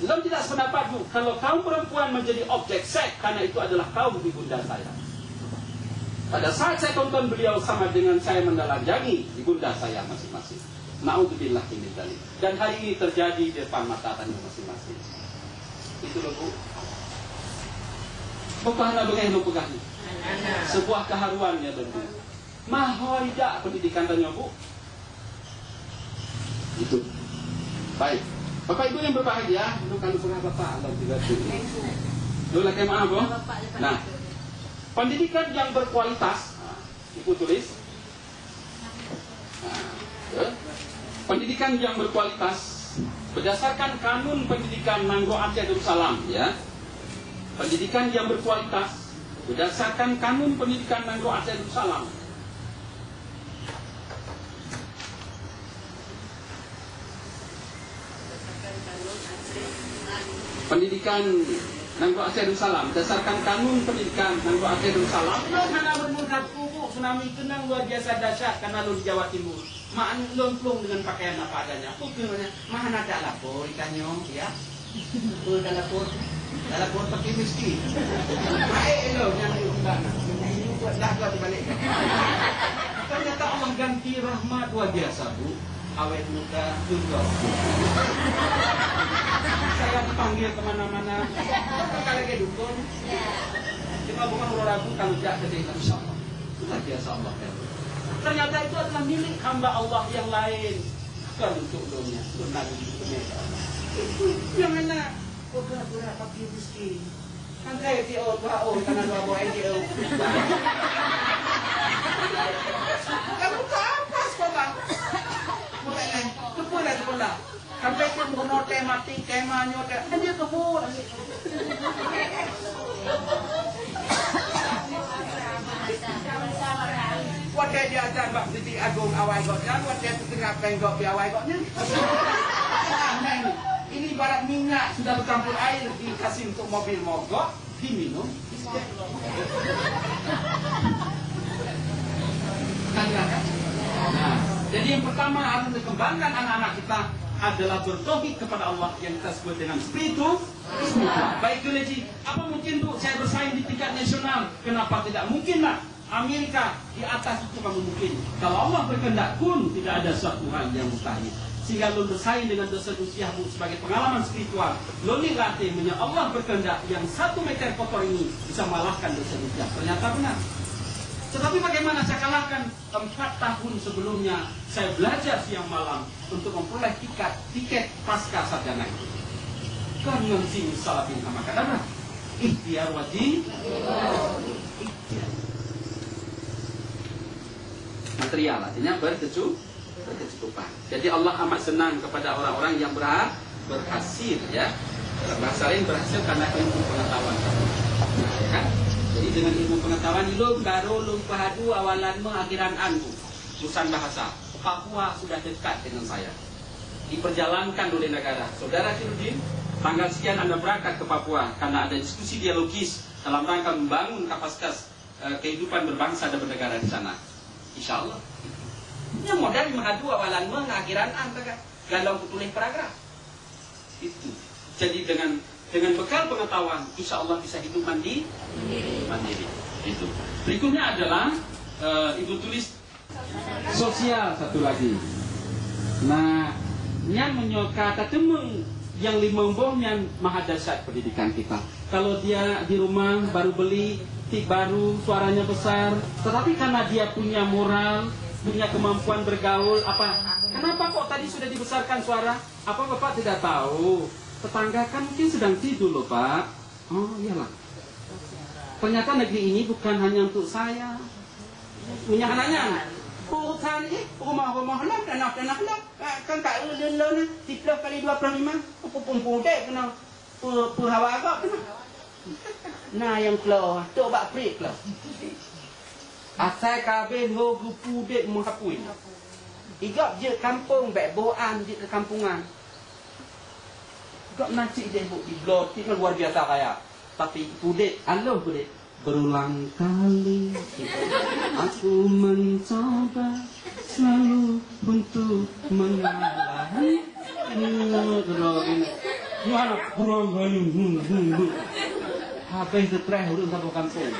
Lo tidak sependapat Bu, kalau kaum perempuan menjadi objek seks karena itu adalah kaum ibunda saya. Pada saat saya tonton beliau sama dengan saya menelanjangi ibunda saya masing-masing. Na'udzubillah min dzalik. Dan hari ini terjadi di depan mata kami masing-masing. Itu loh Bu. Bagaimana bagaimana pegahnya? Sebuah keharuannya tentu. Mahoida pendidikan tanya Bu. Itu. Baik. Bapak Ibu yang berbahagia, itu kalau pernah Bapak Allah juga dulu. Dulu lagi maaf Bu. Nah, pendidikan yang berkualitas, Ibu tulis. Pendidikan yang berkualitas berdasarkan kanun pendidikan Nangro Aceh Darussalam, ya. Pendidikan yang berkualitas berdasarkan kanun pendidikan Nangro Aceh Darussalam. Pendidikan Nangro Aceh Darussalam berdasarkan kanun pendidikan Nangro Aceh Darussalam. Mana bermurkat kubu tsunami kenang luar biasa dahsyat karena lu di Jawa Timur. Maan lomplung dengan pakaian apa adanya. Pokoknya mana ada lapor ikannya, ya. Dalam pakai miskin. Baik lo yang diundang. Ini buat dakwah dibalik. Ternyata Allah ganti rahmat luar biasa Bu. Awet muda juga. Saya dipanggil kemana-mana. Kalau kayak dukun. Cuma bukan ragu kalau tidak ketika insyaallah. Luar biasa Allah. Ternyata itu adalah milik hamba Allah yang lain. Bukan untuk dunia. Untuk Nabi yang mana? Pura-pura pakai miskin. Kan saya TO, karena dua buah TO. Kamu apa sekolah? Mulai, sekolah. Sampai itu monote mati, kemanya, kan dia kebun. Wadah dia ajar bak titik agung awal goknya, wadah setengah penggok biawai goknya. Ini ibarat minyak sudah bercampur air dikasih untuk mobil mogok, diminum. Nah, jadi yang pertama harus dikembangkan anak-anak kita adalah bertauhid kepada Allah yang kita sebut dengan spiritual. Baik Leji, apa mungkin Bu saya bersaing di tingkat nasional? Kenapa tidak mungkin lah? Amerika di atas itu kamu mungkin. Kalau Allah berkehendak pun tidak ada suatu hal yang mustahil. Sehingga lo bersaing dengan dosa usia Bu sebagai pengalaman spiritual. Lo latih menyebut Allah berkehendak yang 1 meter kotor ini bisa mengalahkan dosa usia. Ternyata benar. Tetapi bagaimana saya kalahkan? 4 tahun sebelumnya saya belajar siang malam untuk memperoleh tiket pasca sarjana itu. Karena sing salafin sama kadang ikhtiar wajib. Material artinya berkecukupan. Jadi Allah amat senang kepada orang-orang yang berhasil, ya. Bahasa lain berhasil karena ilmu pengetahuan. Ya kan? Jadi dengan ilmu pengetahuan ilmu baru lumpahadu awalan mengakhiran anbu. Urusan bahasa. Papua sudah dekat dengan saya. Diperjalankan oleh negara. Saudara Kirudin, tanggal sekian Anda berangkat ke Papua karena ada diskusi dialogis dalam rangka membangun kapasitas kehidupan berbangsa dan bernegara di sana. Insya Allah. Yang modal mengadu awalan mengakhiran antara galau tulis paragraf. Itu. Jadi dengan bekal pengetahuan, insya Allah bisa hidup mandiri. Itu. Berikutnya adalah Ibu tulis sosial satu lagi. Nah, yang menyoka temung yang limong yang maha dahsyat pendidikan kita. Kalau dia di rumah baru beli tik baru, suaranya besar, tetapi karena dia punya moral, punya kemampuan bergaul, apa? Kenapa kok tadi sudah dibesarkan suara? Apa Bapak tidak tahu? Tetangga kan mungkin sedang tidur loh Pak. Oh iyalah. Ternyata negeri ini bukan hanya untuk saya. Punya anaknya. Bukan rumah-rumah lah, tanah-tanah lah. Kan tak lelon 10 kali 25. Pumpung dek kena. Hawa agak kena. Nah yang keluar, tu bak prik lah. Asal kabin ho gupu dek menghapui. Igak je kampung bek boan je ke kampungan. Igak nasi dek bu di blok kan luar biasa kaya. Tapi pudek, aloh pudek. Berulang kali aku mencoba selalu untuk mengalahkan. Nyana kurang gayu. Habis stres urut satu kampung.